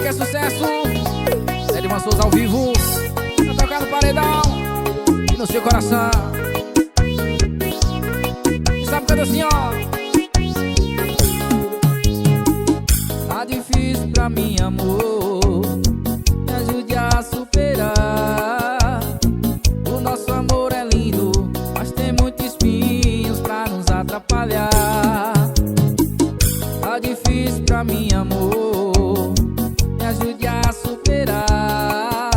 que é sucesso. Edvan Souza ao vivo, pra tocar no paredão e no seu coração. E sabe canta assim, ó. Tá difícil pra mim, amor, me ajude a superar. O nosso amor é lindo, mas tem muitos espinhos pra nos atrapalhar. Tá difícil pra mim, amor, me ajude a superar.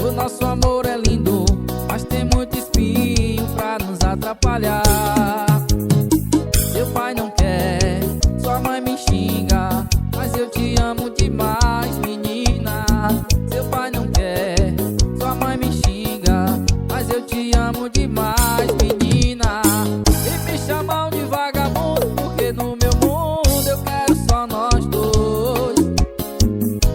O nosso amor é lindo, mas tem muito espinho pra nos atrapalhar. Seu pai não quer, sua mãe me xinga, mas eu te amo demais, menina. Seu pai não quer, sua mãe me xinga, mas eu te amo demais, menina. E me chamam de vagabundo porque no meu mundo eu quero só nós dois.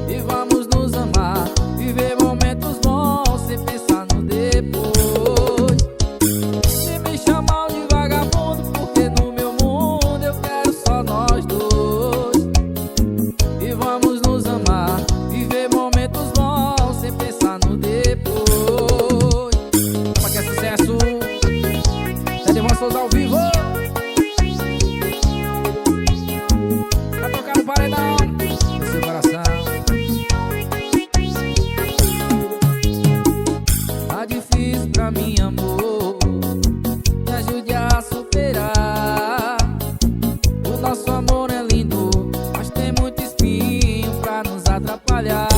E vamos nos amar, viver momentos bons sem pensar no depois. E me chamam de vagabundo porque no meu mundo eu quero só nós dois. E vamos nos amar, viver momentos bons sem pensar no depois. Mas que é sucesso, Edvan Souza ao vivo, pra tocar no paredão no seu coração. Tá difícil pra mim, amor, me ajude a superar. O nosso amor é lindo, mas tem muito espinho pra nos atrapalhar.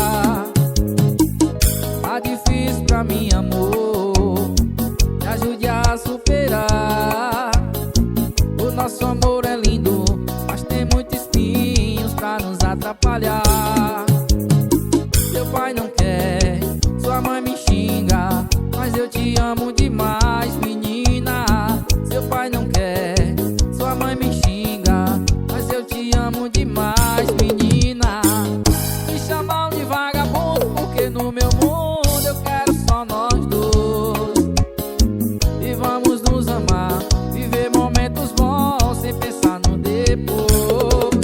Tá difícil pra mim, amor, me ajude a superar. O nosso amor é lindo, mas tem muitos espinhos pra nos atrapalhar. Seu pai não quer, sua mãe me xinga, mas eu te amo demais, menina. Seu pai não quer, sua mãe me xinga, mas eu te amo demais, menina. Me chamam de vagabundo porque no meu mundo eu quero só nós dois. E vamos nos amar, viver momentos bons sem pensar no depois.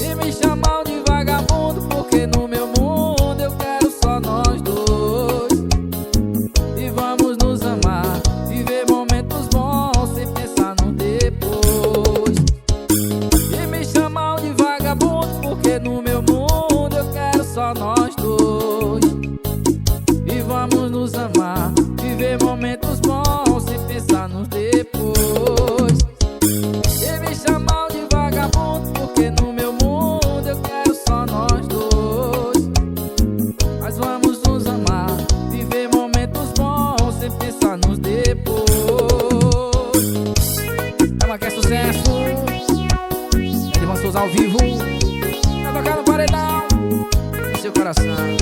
E me chamam de vagabundo porque no meu mundo eu quero só nós dois. E vamos nos amar, viver momentos bons sem pensar no depois. E me chamam de vagabundo porque no meu mundo eu quero só nós dois. E vamos nos amar, viver momentos bons sem pensar no depois. E me chamam de vagabundo porque no meu mundo eu quero só nós dois. Mas vamos nos amar, viver momentos bons sem pensar nos depois. Ela quer sucesso, Edvan Souza ao vivo, pra tocar no paredão no seu coração.